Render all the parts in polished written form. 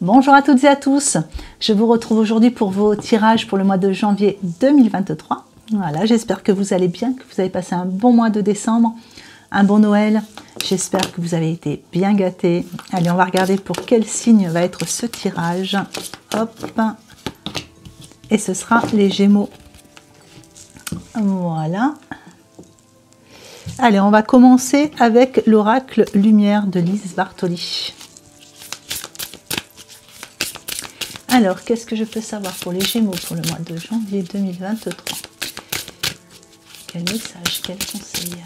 Bonjour à toutes et à tous, je vous retrouve aujourd'hui pour vos tirages pour le mois de janvier 2023. Voilà, j'espère que vous allez bien, que vous avez passé un bon mois de décembre, un bon Noël. J'espère que vous avez été bien gâtés. Allez, on va regarder pour quel signe va être ce tirage. Hop, et ce sera les Gémeaux. Voilà. Allez, on va commencer avec l'oracle Lumière de Lise Bartoli. Alors, qu'est-ce que je peux savoir pour les Gémeaux pour le mois de janvier 2023? Quel message, quel conseil?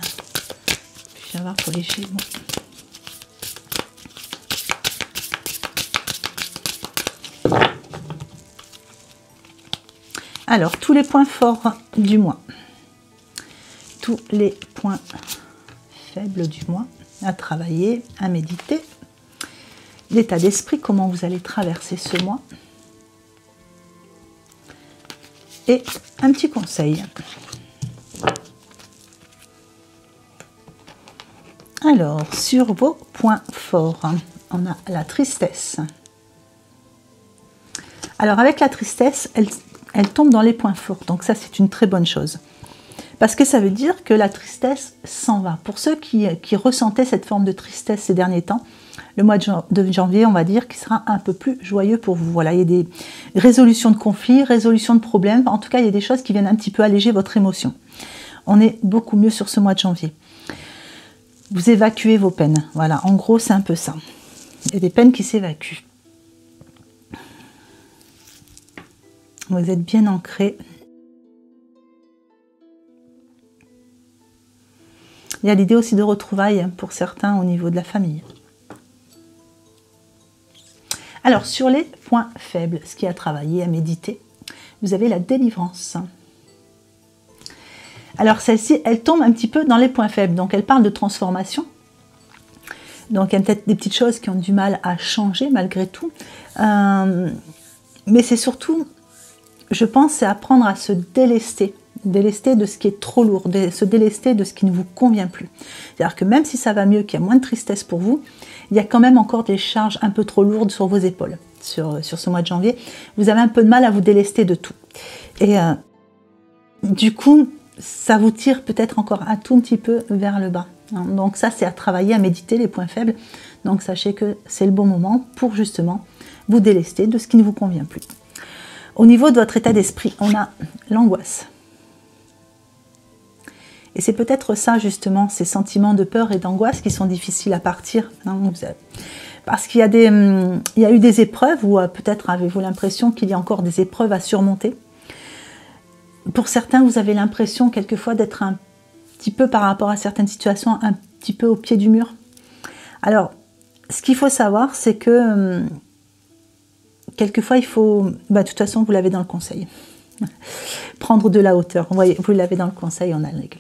Je vais voir pour les Gémeaux. Alors, tous les points forts du mois. Tous les points faibles du mois à travailler, à méditer. L'état d'esprit, comment vous allez traverser ce mois. Et un petit conseil. Alors, sur vos points forts, on a la tristesse. Alors, avec la tristesse, elle tombe dans les points forts. Donc ça, c'est une très bonne chose. Parce que ça veut dire que la tristesse s'en va. Pour ceux qui ressentaient cette forme de tristesse ces derniers temps, le mois de janvier, on va dire qu'il sera un peu plus joyeux pour vous. Voilà, il y a des résolutions de conflits, résolutions de problèmes. En tout cas, il y a des choses qui viennent un petit peu alléger votre émotion. On est beaucoup mieux sur ce mois de janvier. Vous évacuez vos peines. Voilà, en gros, c'est un peu ça. Il y a des peines qui s'évacuent. Vous êtes bien ancré. Il y a l'idée aussi de retrouvailles pour certains au niveau de la famille. Alors, sur les points faibles, ce qui est à travailler, à méditer, vous avez la délivrance. Alors, celle-ci, elle tombe un petit peu dans les points faibles. Donc, elle parle de transformation. Donc, il y a peut-être des petites choses qui ont du mal à changer malgré tout. Mais c'est surtout, je pense, c'est apprendre à se délester. Délester de ce qui est trop lourd, se délester de ce qui ne vous convient plus. C'est-à-dire que même si ça va mieux, qu'il y a moins de tristesse pour vous, il y a quand même encore des charges un peu trop lourdes sur vos épaules. Sur ce mois de janvier, vous avez un peu de mal à vous délester de tout. Et du coup, ça vous tire peut-être encore un tout petit peu vers le bas. Donc ça, c'est à travailler, à méditer les points faibles. Donc sachez que c'est le bon moment pour justement vous délester de ce qui ne vous convient plus. Au niveau de votre état d'esprit, on a l'angoisse. Et c'est peut-être ça, justement, ces sentiments de peur et d'angoisse qui sont difficiles à partir. Parce qu'il y a eu des épreuves, ou peut-être avez-vous l'impression qu'il y a encore des épreuves à surmonter. Pour certains, vous avez l'impression quelquefois d'être un petit peu, par rapport à certaines situations, un petit peu au pied du mur. Alors, ce qu'il faut savoir, c'est que quelquefois, il faut... de toute façon, vous l'avez dans le conseil. Prendre de la hauteur. Vous voyez, vous l'avez dans le conseil, on a le règle.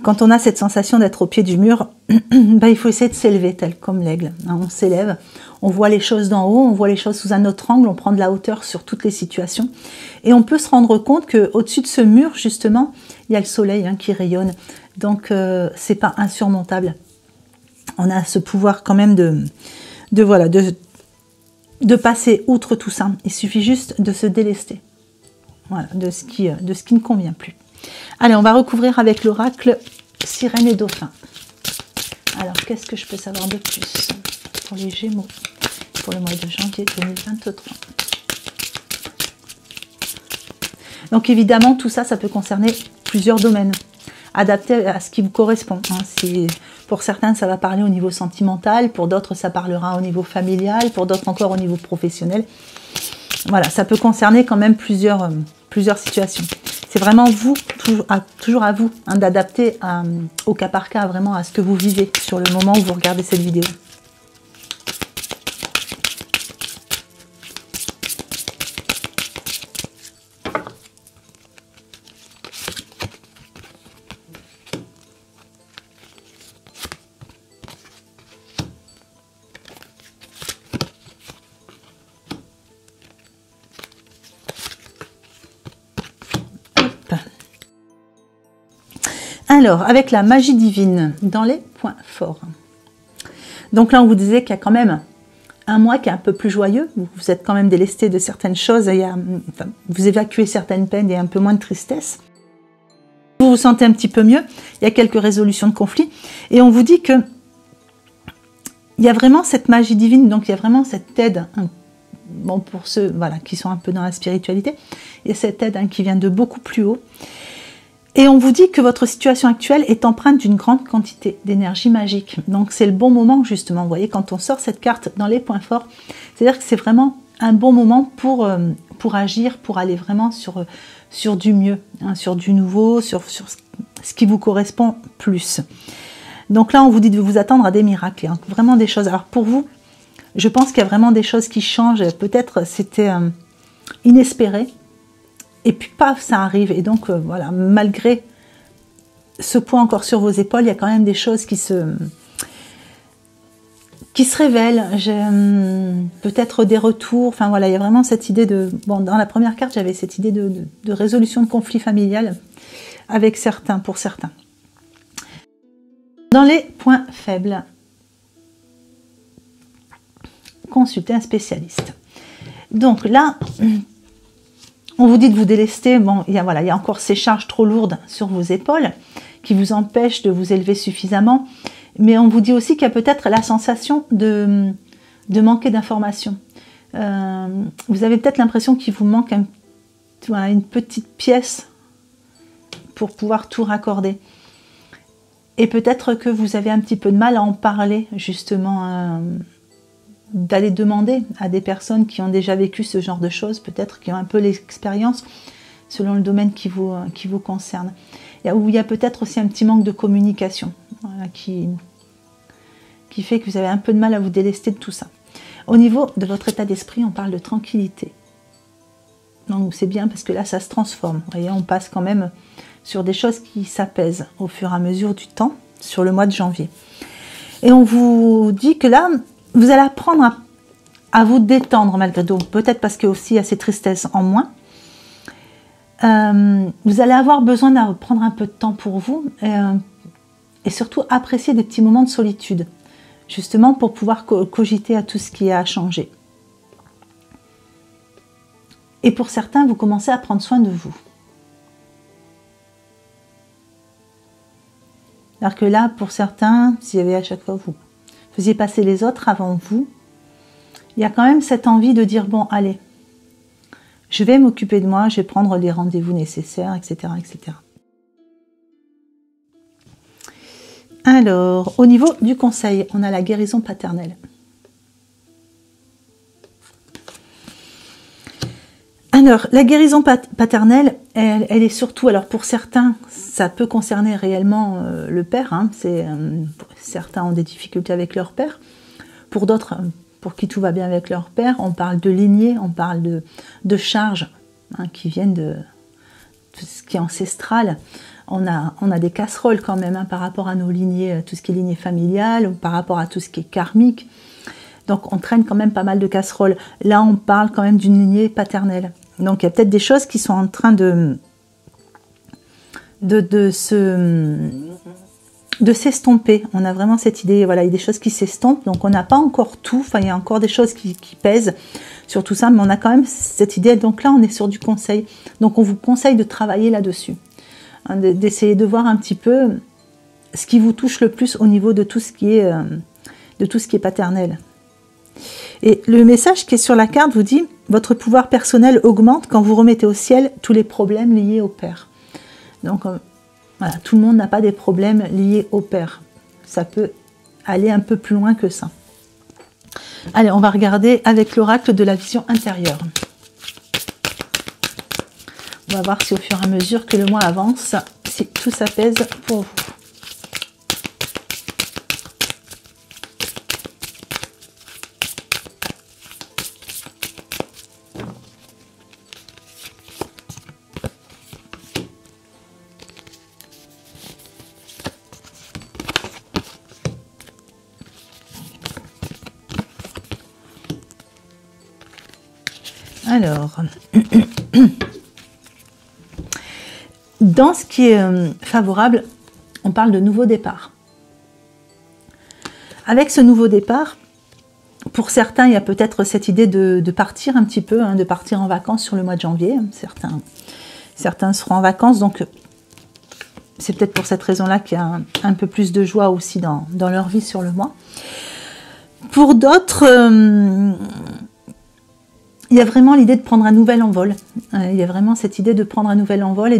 Quand on a cette sensation d'être au pied du mur, il faut essayer de s'élever, tel comme l'aigle. On s'élève, on voit les choses d'en haut, on voit les choses sous un autre angle, on prend de la hauteur sur toutes les situations. Et on peut se rendre compte qu'au-dessus de ce mur, justement, il y a le soleil qui rayonne. Donc, c'est pas insurmontable. On a ce pouvoir quand même de passer outre tout ça. Il suffit juste de se délester, voilà, de ce qui ne convient plus. Allez, on va recouvrir avec l'oracle Sirène et Dauphin. Alors, qu'est-ce que je peux savoir de plus pour les Gémeaux pour le mois de janvier 2023? Donc, évidemment, tout ça, ça peut concerner plusieurs domaines, adaptés à ce qui vous correspond. Pour certains, ça va parler au niveau sentimental, pour d'autres, ça parlera au niveau familial, pour d'autres encore au niveau professionnel. Voilà, ça peut concerner quand même plusieurs situations. C'est vraiment vous, toujours à vous, d'adapter au cas par cas, vraiment à ce que vous vivez sur le moment où vous regardez cette vidéo. Alors, avec la magie divine, dans les points forts. Donc là, on vous disait qu'il y a quand même un mois qui est un peu plus joyeux. Vous êtes quand même délesté de certaines choses. Vous évacuez certaines peines, il y a un peu moins de tristesse. Vous vous sentez un petit peu mieux. Il y a quelques résolutions de conflits. Et on vous dit que il y a vraiment cette magie divine, donc il y a vraiment cette aide. Bon, pour ceux qui sont un peu dans la spiritualité, il y a cette aide qui vient de beaucoup plus haut. Et on vous dit que votre situation actuelle est empreinte d'une grande quantité d'énergie magique. Donc c'est le bon moment justement. Vous voyez, quand on sort cette carte dans les points forts, c'est-à-dire que c'est vraiment un bon moment pour agir, pour aller vraiment sur du mieux, sur du nouveau, sur ce qui vous correspond plus. Donc là, on vous dit de vous attendre à des miracles, vraiment des choses. Alors pour vous, je pense qu'il y a vraiment des choses qui changent. Peut-être c'était inespéré. Et puis paf, ça arrive. Et donc voilà, malgré ce poids encore sur vos épaules, il y a quand même des choses qui se révèlent. Peut-être des retours. Enfin voilà, il y a vraiment cette idée de... Bon, dans la première carte, j'avais cette idée de résolution de conflits familial avec certains, pour certains. Dans les points faibles, consultez un spécialiste. Donc là... On vous dit de vous délester, bon, il y a encore ces charges trop lourdes sur vos épaules qui vous empêchent de vous élever suffisamment. Mais on vous dit aussi qu'il y a peut-être la sensation de manquer d'informations. Vous avez peut-être l'impression qu'il vous manque une petite pièce pour pouvoir tout raccorder. Et peut-être que vous avez un petit peu de mal à en parler, justement, d'aller demander à des personnes qui ont déjà vécu ce genre de choses, peut-être qui ont un peu l'expérience selon le domaine qui vous concerne. Où il y a peut-être aussi un petit manque de communication qui fait que vous avez un peu de mal à vous délester de tout ça. Au niveau de votre état d'esprit, on parle de tranquillité. Donc c'est bien parce que là, ça se transforme. Vous voyez, on passe quand même sur des choses qui s'apaisent au fur et à mesure du temps, sur le mois de janvier. Et on vous dit que là, vous allez apprendre à vous détendre malgré tout. Peut-être parce qu'il y a aussi ces tristesses en moins. Vous allez avoir besoin de prendre un peu de temps pour vous et surtout apprécier des petits moments de solitude, justement pour pouvoir cogiter à tout ce qui a changé. Et pour certains, vous commencez à prendre soin de vous. Alors que là, pour certains, s'il y avait à chaque fois vous faisiez passer les autres avant vous, il y a quand même cette envie de dire, bon, allez, je vais m'occuper de moi, je vais prendre les rendez-vous nécessaires, etc., etc. Alors, au niveau du conseil, on a la guérison paternelle. Alors, la guérison paternelle, elle est surtout, alors pour certains, ça peut concerner réellement le père. Certains ont des difficultés avec leur père. Pour d'autres, pour qui tout va bien avec leur père, on parle de lignée, on parle de charges qui viennent de tout ce qui est ancestral. On a des casseroles quand même par rapport à nos lignées, tout ce qui est lignée familiale, ou par rapport à tout ce qui est karmique. Donc on traîne quand même pas mal de casseroles. Là, on parle quand même d'une lignée paternelle. Donc il y a peut-être des choses qui sont en train de s'estomper. On a vraiment cette idée, voilà, il y a des choses qui s'estompent, donc on n'a pas encore tout, il y a encore des choses qui pèsent sur tout ça, mais on a quand même cette idée, donc là on est sur du conseil. Donc on vous conseille de travailler là-dessus, d'essayer de voir un petit peu ce qui vous touche le plus au niveau de tout ce qui est paternel. Et le message qui est sur la carte vous dit, votre pouvoir personnel augmente quand vous remettez au ciel tous les problèmes liés au père. Donc voilà, tout le monde n'a pas des problèmes liés au père. Ça peut aller un peu plus loin que ça. Allez, on va regarder avec l'oracle de la vision intérieure. On va voir si au fur et à mesure que le mois avance, si tout s'apaise pour vous. Alors, dans ce qui est favorable, on parle de nouveau départ. Avec ce nouveau départ, Pour certains, il y a peut-être cette idée de partir un petit peu, hein, de partir en vacances sur le mois de janvier. Certains seront en vacances, donc c'est peut-être pour cette raison-là qu'il y a un peu plus de joie aussi dans leur vie sur le mois. Pour d'autres, il y a vraiment l'idée de prendre un nouvel envol. Il y a vraiment cette idée de prendre un nouvel envol et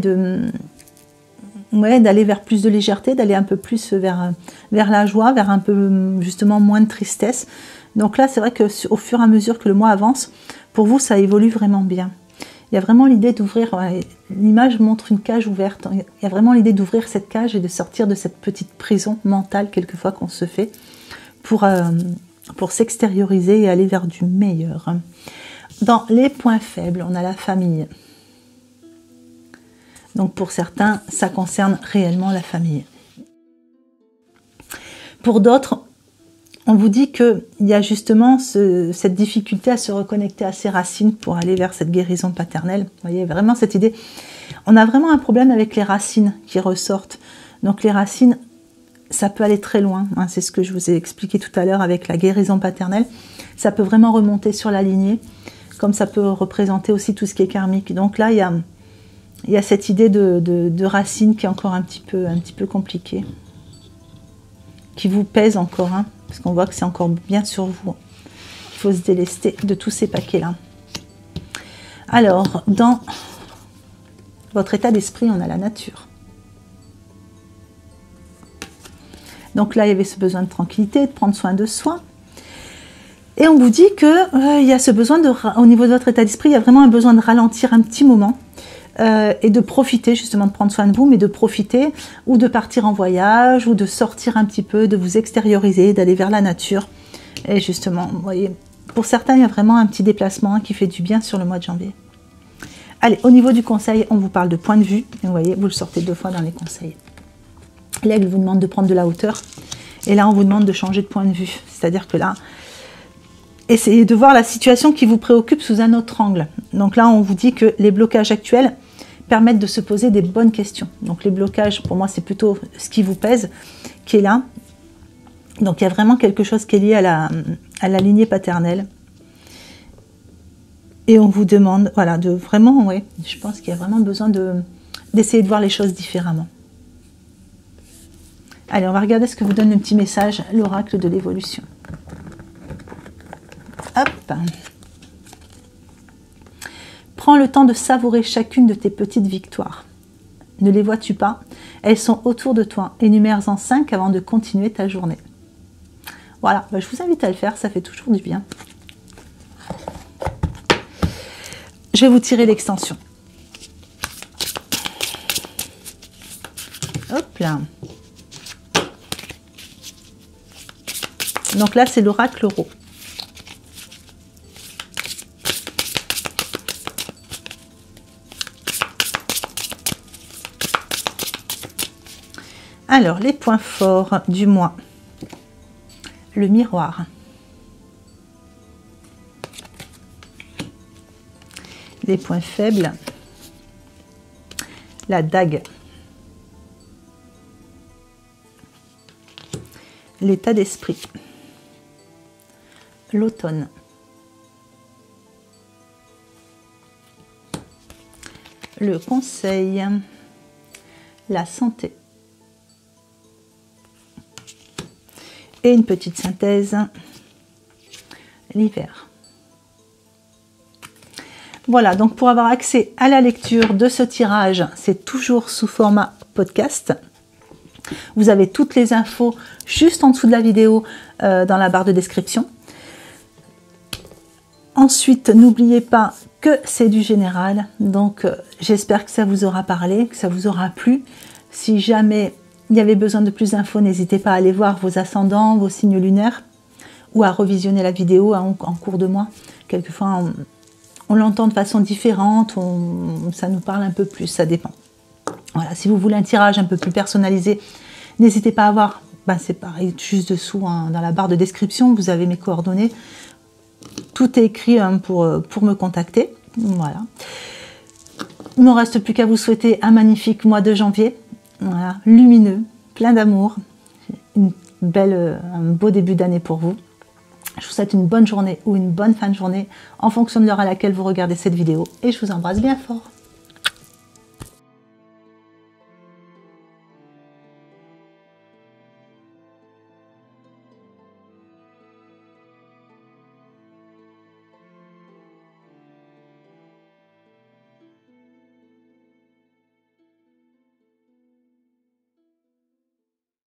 d'aller vers plus de légèreté, d'aller un peu plus vers la joie, vers un peu justement moins de tristesse. Donc là, c'est vrai qu'au fur et à mesure que le mois avance, pour vous, ça évolue vraiment bien. Il y a vraiment l'idée d'ouvrir, l'image montre une cage ouverte, il y a vraiment l'idée d'ouvrir cette cage et de sortir de cette petite prison mentale quelquefois qu'on se fait pour s'extérioriser et aller vers du meilleur. Dans les points faibles, on a la famille. Donc pour certains, ça concerne réellement la famille. Pour d'autres, on vous dit qu'il y a justement cette difficulté à se reconnecter à ses racines pour aller vers cette guérison paternelle. Vous voyez, vraiment cette idée. On a vraiment un problème avec les racines qui ressortent. Donc les racines, ça peut aller très loin. Hein, c'est ce que je vous ai expliqué tout à l'heure avec la guérison paternelle. Ça peut vraiment remonter sur la lignée, comme ça peut représenter aussi tout ce qui est karmique. Donc là, il y a cette idée de racines qui est encore un petit peu compliquée, qui vous pèse encore, hein, parce qu'on voit que c'est encore bien sur vous. Il faut se délester de tous ces paquets-là. Alors, dans votre état d'esprit, on a la nature. Donc là, il y avait ce besoin de tranquillité, de prendre soin de soi. Et on vous dit qu'il y a ce besoin, au niveau de votre état d'esprit, il y a vraiment un besoin de ralentir un petit moment et de profiter justement de prendre soin de vous, mais de profiter ou de partir en voyage ou de sortir un petit peu, de vous extérioriser, d'aller vers la nature. Et justement, vous voyez, pour certains, il y a vraiment un petit déplacement qui fait du bien sur le mois de janvier. Allez, au niveau du conseil, on vous parle de point de vue. Et vous voyez, vous le sortez 2 fois dans les conseils. L'aigle vous demande de prendre de la hauteur. Et là, on vous demande de changer de point de vue. C'est-à-dire que là, essayez de voir la situation qui vous préoccupe sous un autre angle. Donc là, on vous dit que les blocages actuels permettent de se poser des bonnes questions. Donc les blocages, pour moi, c'est plutôt ce qui vous pèse, qui est là. Donc il y a vraiment quelque chose qui est lié à la lignée paternelle. Et on vous demande, voilà, de vraiment, ouais, je pense qu'il y a vraiment besoin d'essayer de voir les choses différemment. Allez, on va regarder ce que vous donne le petit message, l'oracle de l'évolution. Hop. Prends le temps de savourer chacune de tes petites victoires. Ne les vois-tu pas? Elles sont autour de toi. Énumère-en 5 avant de continuer ta journée. Voilà, je vous invite à le faire, ça fait toujours du bien. Je vais vous tirer l'extension. Hop là. Donc là, c'est l'oracle Rho. Alors, les points forts du mois. Le miroir. Les points faibles. La dague. L'état d'esprit. L'automne. Le conseil. La santé. Et une petite synthèse. L'hiver. Voilà, donc pour avoir accès à la lecture de ce tirage, c'est toujours sous format podcast. Vous avez toutes les infos juste en dessous de la vidéo dans la barre de description. Ensuite, n'oubliez pas que c'est du général, donc j'espère que ça vous aura parlé, que ça vous aura plu. Si jamais il y avait besoin de plus d'infos, n'hésitez pas à aller voir vos ascendants, vos signes lunaires, ou à revisionner la vidéo en cours de mois. Quelquefois, on l'entend de façon différente, ça nous parle un peu plus, ça dépend. Voilà, si vous voulez un tirage un peu plus personnalisé, n'hésitez pas à voir, c'est pareil, juste dessous, dans la barre de description, vous avez mes coordonnées. Tout est écrit pour me contacter. Voilà. Il ne me reste plus qu'à vous souhaiter un magnifique mois de janvier. Voilà, lumineux, plein d'amour. Un beau début d'année pour vous. Je vous souhaite une bonne journée ou une bonne fin de journée en fonction de l'heure à laquelle vous regardez cette vidéo et je vous embrasse bien fort.